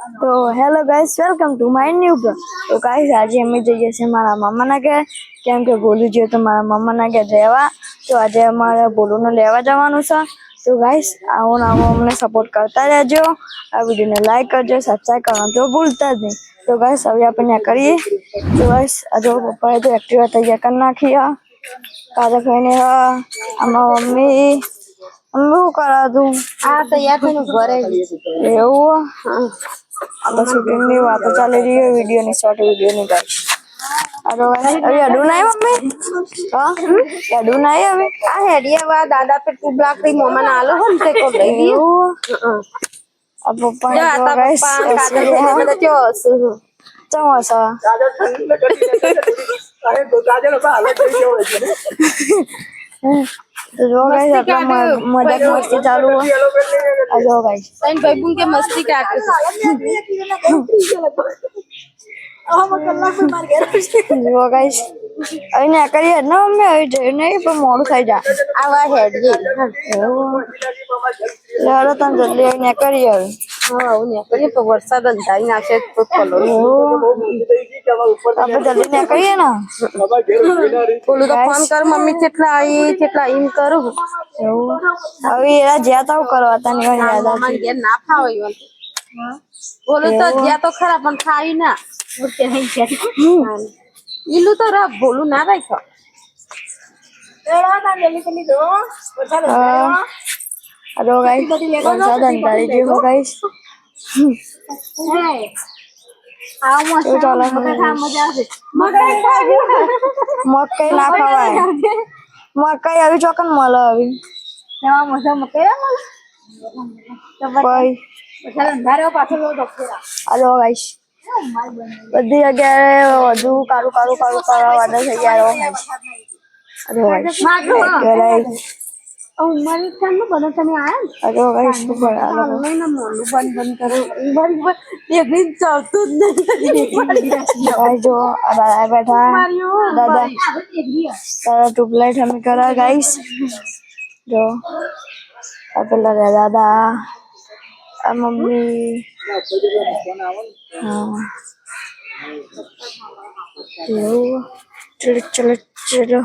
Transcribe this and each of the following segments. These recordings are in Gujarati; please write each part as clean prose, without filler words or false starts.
तो hello guys welcome to my new blog. तो गाइस आज અમે જઈએ છીએ મારા મામાના ઘરે કેમ કે ભોલું જે તો મારા મામાના ઘરે રહેવા તો આજે અમારે ભોલુને લેવા જવાનું છે। તો ગાइस આવો અમને સપોર્ટ કરતા રહેજો, આ વિડિયોને લાઈક કરજો, સબસ્ક્રાઇબ કરવાનું તો ભૂલતા જ નહીં। તો ગાइस હવે આપણે કરીએ। તો ગાइस આજે પપ્પાએ તો એક્ટિવા તૈયાર કરી નાખી છે। કાલે ભાઈને આમાં મમ્મી શું કરા તું આ તૈયાર થઈને ઘરે એવું આપણે શૂટિંગની વાતો ચાલી રહી है वीडियो ની શોર્ટ वीडियो ની ગાइस। अरे अभी अडू नहीं मम्मी हां अडू नहीं अभी આ હેડિયા વા દાદા पे टू ब्लॉक री मोमा ना आलो हम से को लई दी अब पप्पा जा आता गाइस पप्पा काजल को मतलब चोस चमोसा काजल ठंडी में कटी अरे तो काजल का हालत कैसे हो रही है तो जो गाइस अपना मजाक मस्ती चालू है। आ जाओ गाइस सैन भाई बुन के मस्ती काट जो गाइस अभी ना करिए ना मम्मी अभी जे नहीं पर मोड़ થઈ જા आवा हेडी यार तन जल्दी अभी ना करिए हां उन्हें करिए तो वर्षा दंताई ना से तो कलो अब जल्दी ना करिए ना बोलू तो फोन कर मम्मी કેટલા ઈમ કરું अभी एरा ज्यादा करवाता नहीं हो ज्यादा મામા ઘેર ના ફાવે બોલું તો જ્યાં તો ખરા પણ ખાઈ ના ઉઠે નહીં છે ઈલું તો રા બોલું ના રાખ્યો हेलो गाइस वरसाद अंधारी जी हो गाइस આવ तो चलो મજા આવશે मकई ना खवाए मकई अभी चौकन मल अभी એમાં મજા મકે कोई બધા અંધારો પાછો લો ડોક્ટરા हेलो गाइस બધી જગ્યાએ વધુ કાળું કાળું કાળું કાળા વાદળ થઈ ગયા રહો हेलो गाइस ઉમર ખાન નું બનો તમે આયા हेलो गाइस सुपर हेलो નહીં ના મોલું બંધ કરો એક दिन ચાલતું જ નહીં गाइस जो दादा बैठा दादा दादा ट्यूबलाइट हमें करा गाइस जो अपना दादा मम्मी हाँ चलो चलो चलो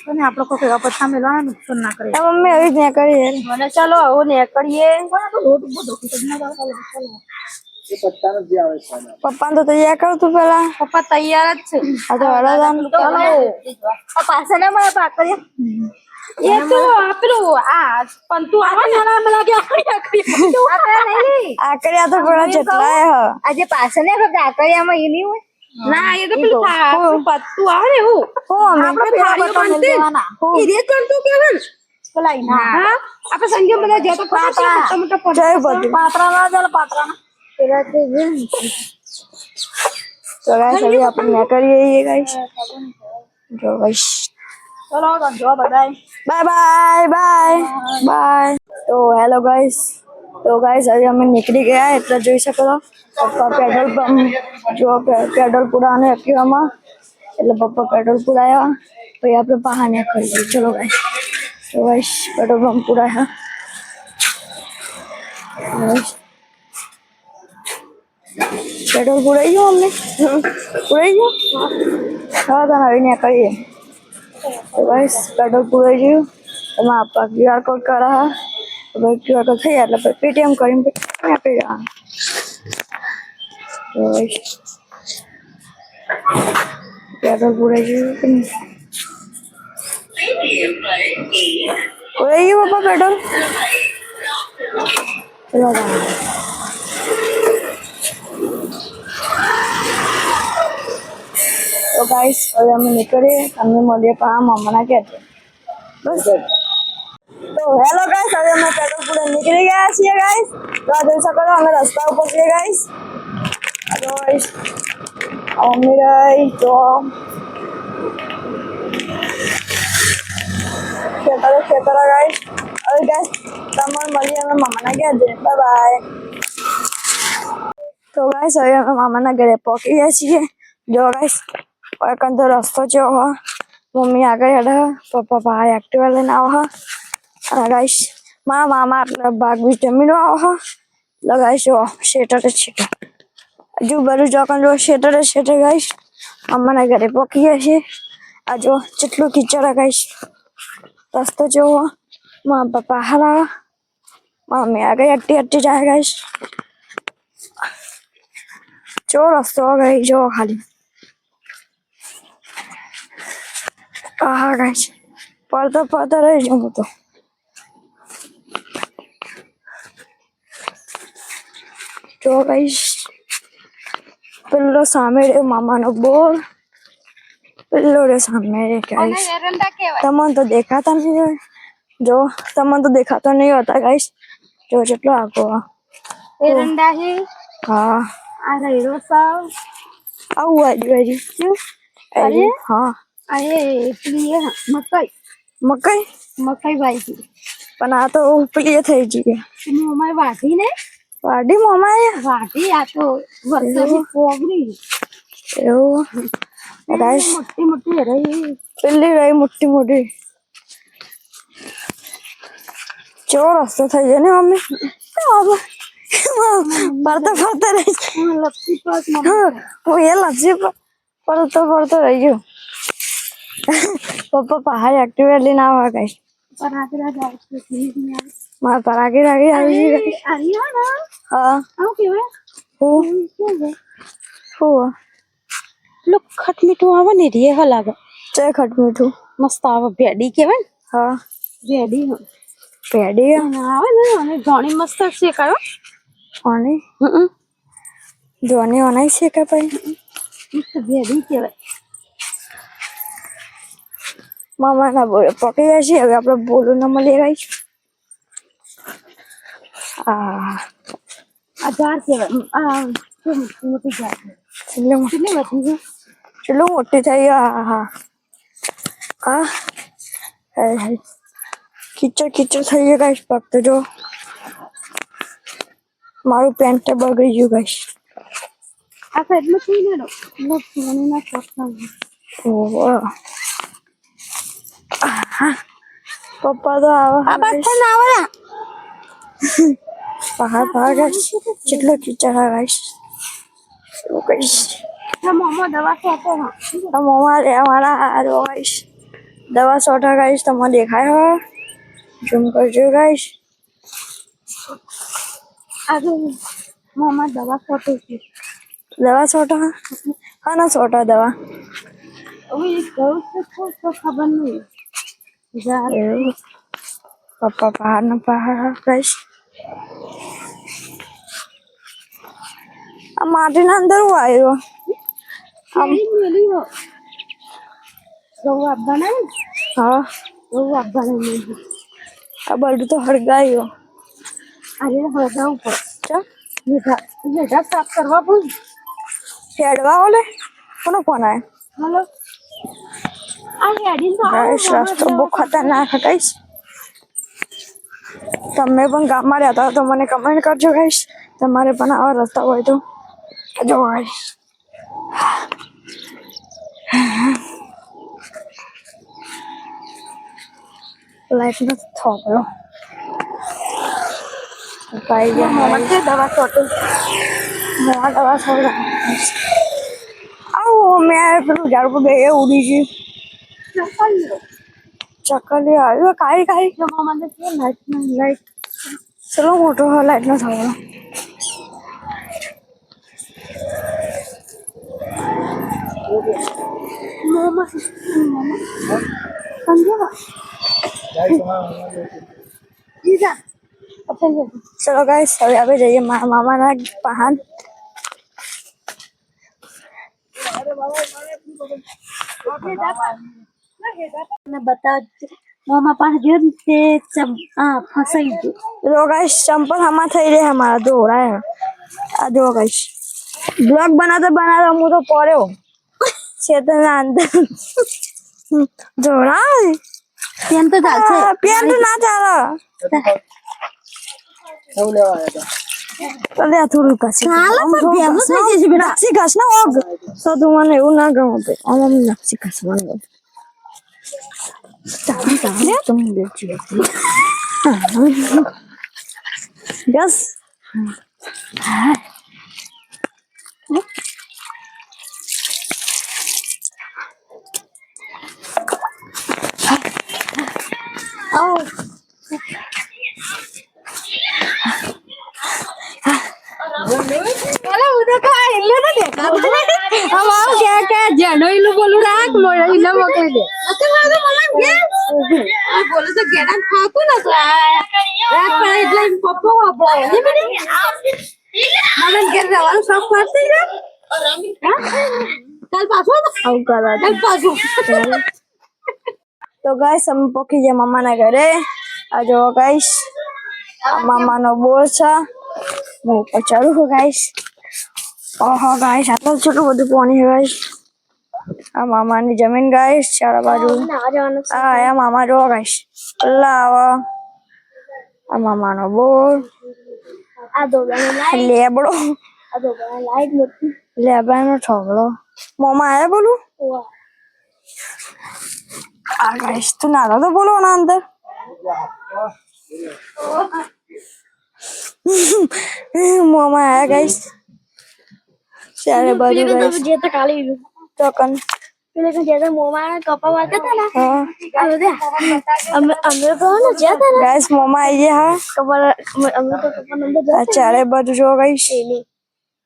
અને આપણો કોઈ અપથા મેલવા નુકસાન ના કરે मम्मी अभी नहीं करी है મને ચાલો આવો ને કરીએ ये पत्ता में दिया है खाना पप्पा तो तैयार कर तू पहला પપ્પા તૈયાર જ છે आ तो हरा दान ચાલો આ પાસે ના મળે પાક કરીએ એ તો આપલો આ પણ તું આવા ના મને લાગે આકડી આપણે નહીં आकड़िया तो बड़ा चटला है આજે પાસે ને કાકરિયામાં ઈ નહીં હોય ના એ તો પેલું પત્તું આવે ને હું हो આપણે થાળીઓ બાંધતે ઈ રે કરતું કેવન બોલાઈ ના આપણે સંજય બધા જે તો પાત્રા મોટા जय बद्री પાત્રા ના ચાલ પાત્રા ના પેલા તે तो गाइस अभी अपन क्या करिए ये गाइस जो गाइस ચલો તો જો બધાય बाय बाय बाय बाय तो हेलो गाइस अभी हमें निकली गया है इतना જોઈ શકો છો પપ્પા પેટ્રોલ પંપ જો પેટ્રોલ પુરાને એક્ટિવામાં એટલે પપ્પા પેટ્રોલ પુરાયા પછી આપણે બહાને કરીએ ચલો ગાइस तो गाइस पेट्रोल पंप पूरा है पेट्रोल पुराई गयो हमने पुराई गयो हाँ तो अभी नहीं करिए तो गाइस पेट्रोल पुराई गयो तो मैं आपका क्यूआर कोड करा है तो भाई क्यूआर कोड થઈ એટલે પેટીએમ કરીને આપી જવાનું તો ગાइस पेट्रोल पुराई गयो पुराई गयो पापा पेट्रोल चलो तो गाइस હવે અમે નીકળીએ તમને મળીએ પા મામાના ઘરે બસ તો હેલો ગાइस હવે અમે પેટ્રોલ પૂરે નીકળી ગયા છીએ ગાइस તો આ જોઈ શકો છો અમે રસ્તા ઉપર છીએ ગાइस તો ગાइस અમે ગઈ તો ખેતરો ગાइस હવે ગાइस તમને મળીએ અમે મામાના ઘરે બાય બાય તો ગાइस હવે અમે મામાના ઘરે પહોંચી ગયા છીએ જો ગાइस और तो रास्ता जो हो मम्मी आगे हेड पप्पा भाई एक्टिवा लेने आओ गाइस मामा मामा बाग भी जमीन आओ લગાવીશું શેટર હજુ બધું જોકન જો શેટર ગાઈશ અમ્માના ઘરે પહોંચી ગયા છે આ જો કેટલું કીચડ ગાઈશ રસ્તો જોવો મારા પપ્પા હારા મમ્મી આગળ અટ્ટી જાય ગાઈશ જો રસ્તો ગઈ જો ખાલી હા ગાઈશ પડતો રહી જાઉં તો જો ગાઈશ પેલો સામે રે મામાનો બોર પેલો રે સામે રે ગાઈશ એરંડા કહેવાય. તમને તો દેખાતા નહીં હોય જો તમને તો દેખાતો નહીં હોતા ગાઈશ જો જેટલો આગો એરંડા છે. હા આ રૈરો સાવ. આવું આજુ અરે? હા અરે પેલી એ મકાઈ ભાઈ પણ આ તો પેલી થઈ ગઈ અમારી વાઢી ને વાડી મોમાએ વાઢી આ તો વરસાદી પોગરી એવું ગાઈશ મોટી રહી. પેલી રહી મોટી ચો રસ્તો થઈ જાય ને મમ્મી ફરતા રહી લપસી પાસ હું એ લપસી પડતો રહી ગયો પપ્પા પહાડ એક્ટિવેટ લઈને આવા ગાઈશ મારા પરાગી રાગી આવી ગઈ હા હું ખટમીઠું આવે ને રે હ લાગે ચે ખટ મીઠું મસ્ત આવે ભેડી કેવાય ને હા ભેડી પેડી આવે ને અને ઘણી મસ્ત શેકાયો ઓની જોની ઓનાઈ છે કે ભાઈ મસ્ત ભેડી કેવાય. મામાના બોલે પકી જાય છે હવે આપણે બોલું ન મળી ગઈ આ ઝાડ કેવાય. આ મોટી ઝાડ કેટલી કેટલી વધી છે. કેટલું મોટી થઈ હા કીચડ થઈ ગયું ગાઈશ ફક્ત જો મારું પેન્ટ બગડી ગયું ગાઈશ આ સાઈડમાં થઈ ગયો સોનીના ચોકના પપ્પા તો આવા આવે પહાડ ગાઈશ કેટલો કીચડ ગાઈશ એવું કહીશ મોમો દવા ખાતો મોમાં અમારા હારો ગાઈશ દવા સોટા ગાઈશ તમને દેખાય હો ઝૂમ કરજો ગાઈશ આજે મોમાં દવા ખાતો છે. દવા સોટા હા ના સોટા દવા હવે ગયું છે તો ખબર નહીં. એવું પપ્પા પહાડ ગાઈશ આ માટીના અંદર હું આવ્યો મેલી હો ગૌ આપવાના ને હા ગૌ આપવાના આ બધું તો હળગાયું અરે હળગાવ ઉપર ચા મેઢા સાફ કરવા પણ હેડવા ઓલે કોનો ફોન આવ્યો હલો આ હેડી તો ગાઈશ રસ્તો બહુ ખતરનાક ગાઈશ તમે પણ ગામમાં રહેતા હો તો મને કમેન્ટ કરજો ગાઈશ તમારે પણ આવા રસ્તા હોય તો જો ગાઈશ લાઈટ નો થોભલો પાઈ ગયા દવા છોટો મોવા દવા સોડા આવું મેં પેલું ઝાડ પર બે ઉડી ગયું ચકલી આવ્યું કાળી જમા માટે છે લાઈટ ચલો મોટો લાઈટ નો થોભલો મોમાં સમજો જીજા ચલો ગાઈસ હવે આપણે જઈએ મારા મામાના પહાડ બતાવ મોમાં પાસે જો તે ફસાઈ ગયું. જો ગાઈસ ચંપલ હમા થઈ રહે હમારા દોરાય આ જો ગાઈસ બ્લોગ બનાતા હું તો પડ્યો ખેતરના અંદર જોરાય પેન તો ચાલશે પેન્ટ ના ચાલે એવું લેવા આવ્યા હતા તો થોડું કસી ચાલે પણ ભેગું થઈ જશે બેટા. નક્ષી ઘાસ ના ઓગ તો તું મને એવું ના ગમે ભાઈ આમ નક્ષી ઘાસ મને તમે બેચી યસ અલા હું તો કાંઈ હિલ્યો તો દેખાતો નહીં. આમ આવું કે જેનો ઈલું બોલું રાખ મોડે ઈને મોકલી દે. બોલું તો ઘેરાન ખાતું ને તો રાખ પણ એટલે પપ્પો વાપરાય ને મને ઘેર જવાનું શોખ પડતી ને. કાલ પાછું આવું કરવા કાલ પાછું તો ગાઈસ અમે પોકી ગયા મામાના ઘરે. આ જો ગાઈસ મામાનો બોર છે. હું ઉપર ચડું છું ગાઈસ. ઓહો ગાઈસ આટલું કેટલું બધું પાણી છે ગાઈસ. આ મામાની જમીન ગાઈસ ચારે બાજુ. આ આયા મામા જો ગાઈસ. અલ્લા આવા આ મામાનો બોર. આ દોડાની લાઈટ લેબડો આ દોડાની લાઈટ મોટી લેબાનો ઠોકળો. મામા આયા બોલું. આ ગાઈસ તું નાનો તો બોલો ના અંદર. મામા આયા ગાઈસ ચારે બાજુ ગાઈસ. જે તો કાલે ચોકન પેલે કે જે મોમાં કપા વાગતા હતા ને હા આ બધે અમે તો ને જ્યાં હતા ને ગાઈસ મામા આઈ ગયા. કપા અમે તો કપા નંબર આ ચારે બાજુ જો ગાઈસ.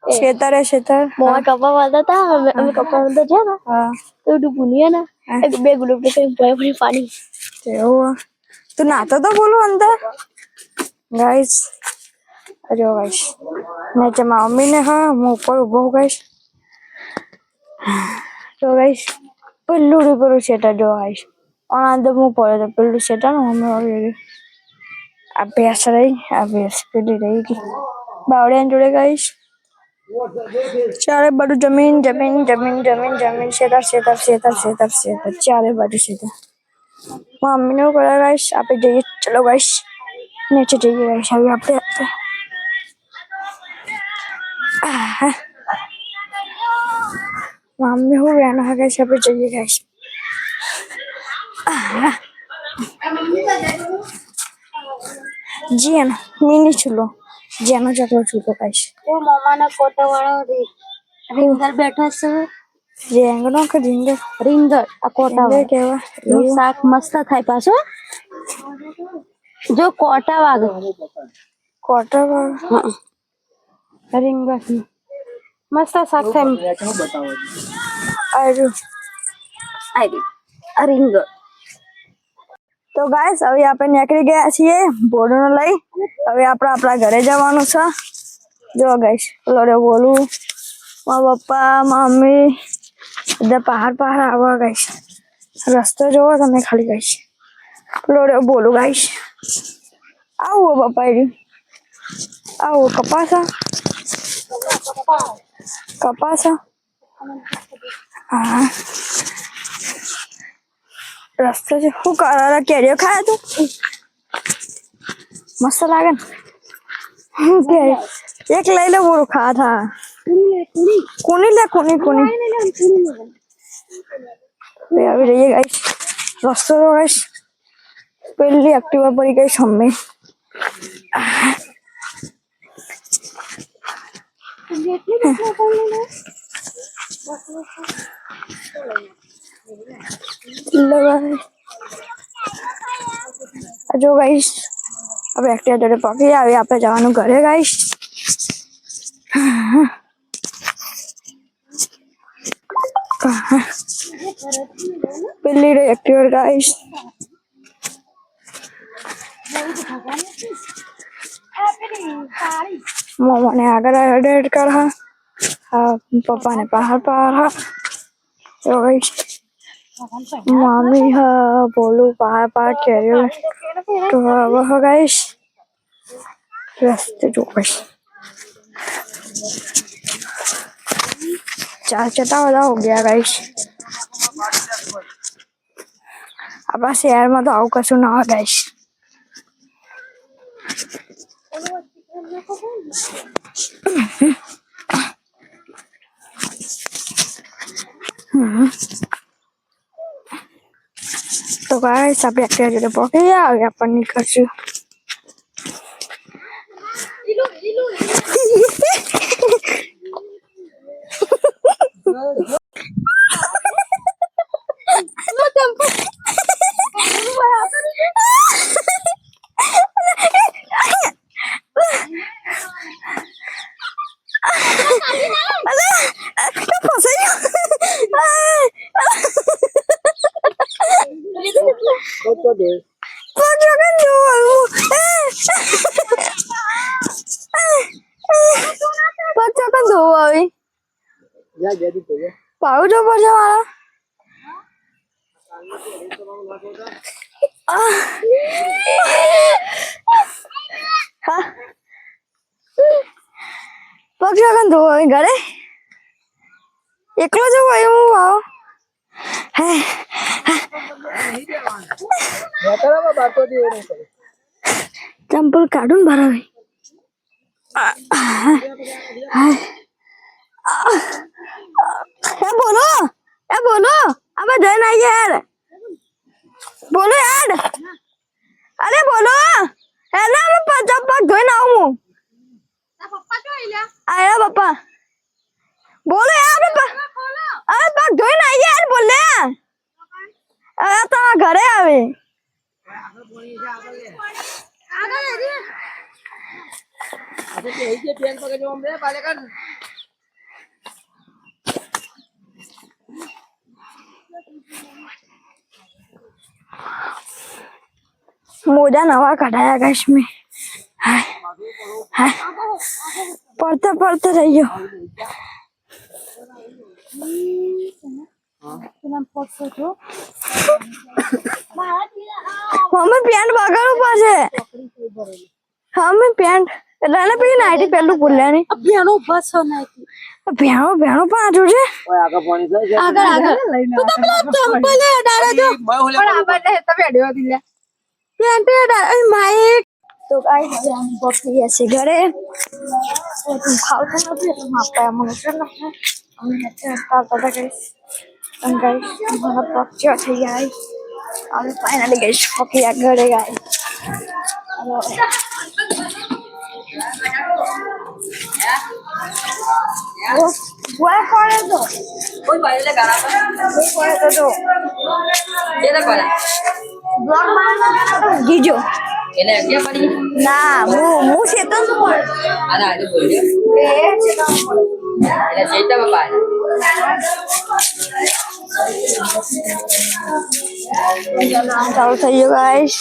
ખેતર મોમાં કપા વાગતા હતા અમે કપા નંબર જ્યાં ને હા તો ડૂબુનિયા ને બે ગુડુપ કે પાણી એવું તું નાતો તો બોલું અંદર ગાઈસ. અરે ગાઈસ નીચે મારી મમ્મી ને હા હું ઉપર ઉભો ગાઈસ. તો ગાઈસ પેલું પેલું શેટર જો ગાઈસ અને અંદર હું પડે તો પેલું શેટર ને અમે આવી આ ભેંસ રહી. આ ભેંસ પેલી રહી ગઈ બાવળિયા જોડે ગાઈસ. ચારે બાજુ જમીન જમીન જમીન જમીન જમીન શેતર શેતર શેતર શેતર શેતર ચારે બાજુ શેતર. મમ્મી ને કરે ગાઈસ આપણે જઈએ. ચલો ગાઈસ નીચે જઈએ ગાઈસ. હવે આપણે મમ્મી હું રહેના ગાઈસ આપણે જઈએ ગાઈસ. જેન મિની ચૂલો જેનો ચકલો ચૂલો ગાઈસ. ઓ મામાના કોટા વાળો રીંગર બેઠા છે. રેંગનો કે રીંગર રીંગર આ કોટા રીંગર કેવા નું શાક મસ્ત થાય પાછો જો કોટા વાગે કોટર રીંગર મસ્ત શાક થાય. આયુ આ રીંગર તો ગાઈસ હવે આપણે નીકળી ગયા છીએ બોડનો લઈ. હવે આપણે આપણા ઘરે જવાનું છે. જો ગાઈસ લોરે બોલું મારા પપ્પા મમ્મી બધા પહાડ આવા ગાઈસ. રસ્તો જોવો તમે ખાલી ગાઈસ. લોરે બોલું ગાઈસ. આવો પપ્પા એરી આવો કપાસ હા રસ્તો છે. શું કરારા કેરીઓ ખાયા તું મસ્ત લાગે ને. કેરી એક લઈ લે બોલું ખા થા કોની લે કોની આવી રહીએ ગાઈસ. રસ્તો તો ગાઈસ પેલી એક્ટિવા પડી ગઈ સામે. જો ગાઈસ હવે એક્ટિવા જોડે પકડી આવી આપણે જવાનું ઘરે ગાઈસ. પેલી રે એક્ટિવા ગાઈસ. મમ્માને આગળ અડેડ કર હા પપ્પાને પહાડ હા તો ગાઈસ મમ્મી હા બોલું પહાડ કેરીઓ તો હવે ગાઈસ રસ્તે જો ગાઈસ ચાર ચટાવડા હો ગયા ગાઈસ. આપણા શહેરમાં તો આવું કશું ના હોય ગાઈસ. તો ગાઈસ આપણે એક્ટિવા જોડે પકડી આવે આપણને નીકળશું. ફસાઈ ગયો તો દે જા જલ્દી તો જા પાવું જો પડશે મારા હા પગ જોગન ધોવા ઘરે એકલો જવું હોય હું આવો હે બેટામાં બાતો દે નહીં કરે ચંપલ કાઢું ને ભરાવે બોલો अब जय नहीं यार बोलो यार अरे बोलो है ना मैं चप्पल धोई ना हूँ आया पापा बोलो यार अरे पग धोई ना यार बोले अरे तो घरे आवे આજે કે એ જે પેન પકડ જો અમને પાલે કર मोजा नवा कटाया गैस में पढ़ते पढ़ते रहियो हमें पेंट बगाड़ू पाछे हमें पेंट लाने पे नाइटी पहलू बोल्या नहीं અભિયાનો ઉભા છો નાખી ભેણો ભેણો પાછો છે ઓય આગળ પાણી જાય આગળ તું તો પેલા ચંપલ ડાળો જો મેં ઓલે પણ આ બાદ તો વેડ્યો દિલે પેન્ટ ડાળ માઈક तो गाइस हम पहुंच गए ऐसे घरे तो तुम खाओ तो ना तो वहां पे हम चल रहे हैं हमने स्टार्ट पता गाइस एंड गाइस हमारा पहुंच गया गाइस और फाइनली गाइस ओके घरे गाइस वो करे तो कोई बाइले गाना पर वो करे तो ये ना कोला ब्लॉग मारना जीजो એને કે પડી ना मु से तो આના આજે બોલ્યો એટલે ચેતા બાપા ચાલુ થઈ ગયો ગાઈસ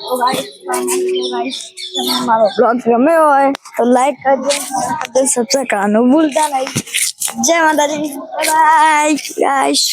તો ગાઈસ તમને મારો બ્લોગ ગમ્યો હોય તો લાઈક કરજો સબસ્ક્રાઇબ કરવાનું ભૂલતા નહીં જય માતાજી બાય ગાઈસ